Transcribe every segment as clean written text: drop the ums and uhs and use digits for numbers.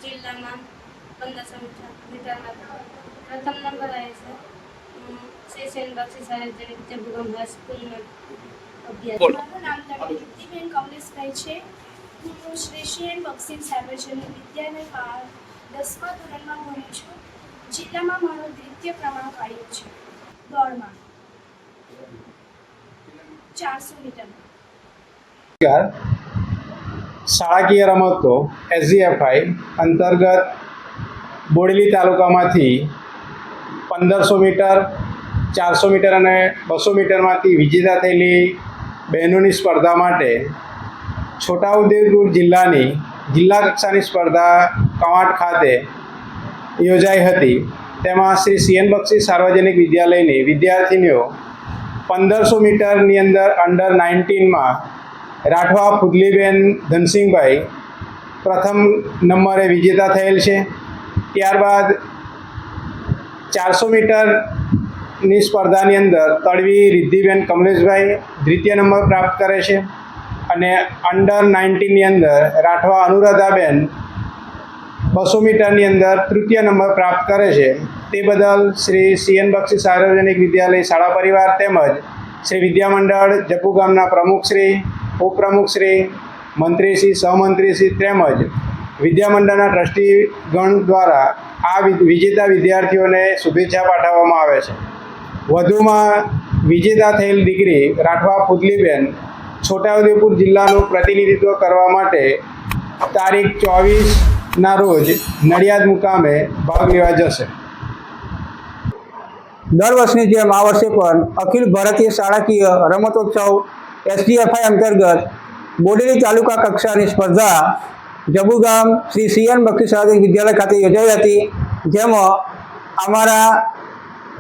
जिला में 1500 मीटर में प्रथम नंबर आए श्री सेन बख्शी सार्वजनिक जबुगाम हाई स्कूल में अभ्यास। મારું નામ તૃપ્તિબેન કમલેશભાઈ છે। હું શ્રી સેન બક્ષી સાર્વજનિક વિદ્યાલય 10મા ધોરણમાં ભણું છું। જિલ્લામાં મારો દ્વિતીય ક્રમાંક આવ્યો છે। દોડમાં 400 મીટર। શાળાકીય રમતો SGFI અંતર્ગત બોડેલી તાલુકામાંથી 1500 મીટર, 400 મીટર અને 200 મીટરમાંથી વિજેતા થયેલી બહેનોની સ્પર્ધા માટે છોટાઉદેપુર જિલ્લાની જિલ્લા કક્ષાની સ્પર્ધા કવાંટ ખાતે યોજાઈ હતી। તેમાં શ્રી CN બક્ષી સાર્વજનિક વિદ્યાલયની વિદ્યાર્થીનીઓ 1500 મીટરની અંદર અંડર 19માં રાઠવા ફુદલીબેન ધનસિંહભાઈ પ્રથમ નંબરે વિજેતા થયેલ છે। ત્યારબાદ 400 મીટરની સ્પર્ધાની અંદર તળવી રિદ્ધિબેન કમલેશભાઈ દ્વિતીય નંબર પ્રાપ્ત કરે છે અને અંડર 19ની અંદર રાઠવા અનુરાધાબેન 200 મીટરની અંદર તૃતીય નંબર પ્રાપ્ત કરે છે। તે બદલ શ્રી CN બક્ષી સાર્વજનિક વિદ્યાલય શાળા પરિવાર તેમજ શ્રી વિદ્યામંડળ જપુગામના પ્રમુખશ્રી, ઉપપ્રમુખશ્રી, મંત્રીશ્રી, સહમંત્રીશ્રી તેમજ વિદ્યામંડળના ટ્રસ્ટીગણ દ્વારા આ વિજેતા વિદ્યાર્થીઓને શુભેચ્છા પાઠવવામાં આવે છે। વધુમાં વિજેતા થયેલ દીકરી રાઠવા ફુદલીબેન છોટાઉદેપુર જિલ્લાનું પ્રતિનિધિત્વ કરવા માટે તારીખ 24ના રોજ નડિયાદ મુકામે ભાગ લેવા જશે। દર વર્ષની જેમ આ વર્ષે પણ અખિલ ભારતીય શાળાકીય રમતોત્સવ SGFI અંતર્ગત બોડેલી તાલુકા કક્ષાની સ્પર્ધા જબુગામ શ્રી CN બક્ષી સાર્વજનિક વિદ્યાલય ખાતે યોજાઈ હતી। જેમાં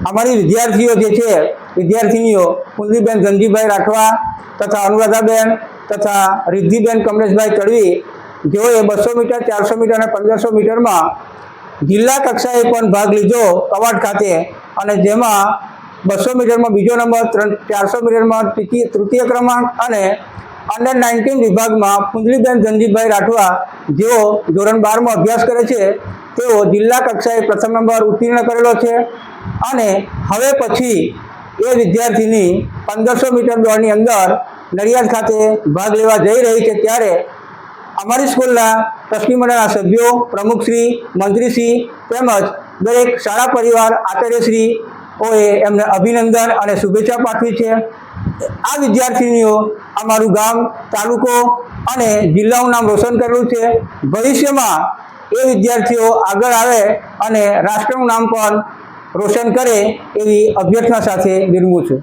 અમારી વિદ્યાર્થીઓ જે છે વિદ્યાર્થીનીઓ કુંદરીબેન ધનજીભાઈ રાઠવા તથા અનુરાધાબેન તથા રિદ્ધિબેન કમલેશભાઈ તળવી જેઓએ 200 મીટર, 400 મીટર અને 1500 મીટરમાં જિલ્લા કક્ષાએ પણ ભાગ લીધો કવાંટ ખાતે અને જેમાં 200 મીટરમાં બીજો નંબર, 400 મીટરમાં તૃતીય ક્રમાંક અને અંડર 19 વિભાગમાં કુંદરીબેન ધનજીભાઈ રાઠવા જેઓ ધોરણ 12માં અભ્યાસ કરે છે તેઓ જિલ્લા કક્ષાએ પ્રથમ નંબર ઉત્તીર્ણ કરેલો છે અને હવે પછી એ વિદ્યાર્થીની 1500 મીટર દોડની અંદર નડિયાદ ખાતે ભાગ લેવા જઈ રહી છે। ત્યારે અમારી સ્કૂલના ટ્રસ્ટી મંડળના સભ્યો, પ્રમુખશ્રી, મંત્રીશ્રી તેમજ દરેક શાળા પરિવાર આચાર્યશ્રીઓએ એમને અભિનંદન અને શુભેચ્છા પાઠવી છે। આ વિદ્યાર્થીનીઓ અમારું ગામ, તાલુકો અને જિલ્લાનું નામ રોશન કરેલું છે। ભવિષ્યમાં એ વિદ્યાર્થીઓ આગળ આવે અને રાષ્ટ્રનું નામ પણ રોશન કરે એવી અભ્યર્થના સાથે વિરમું છું।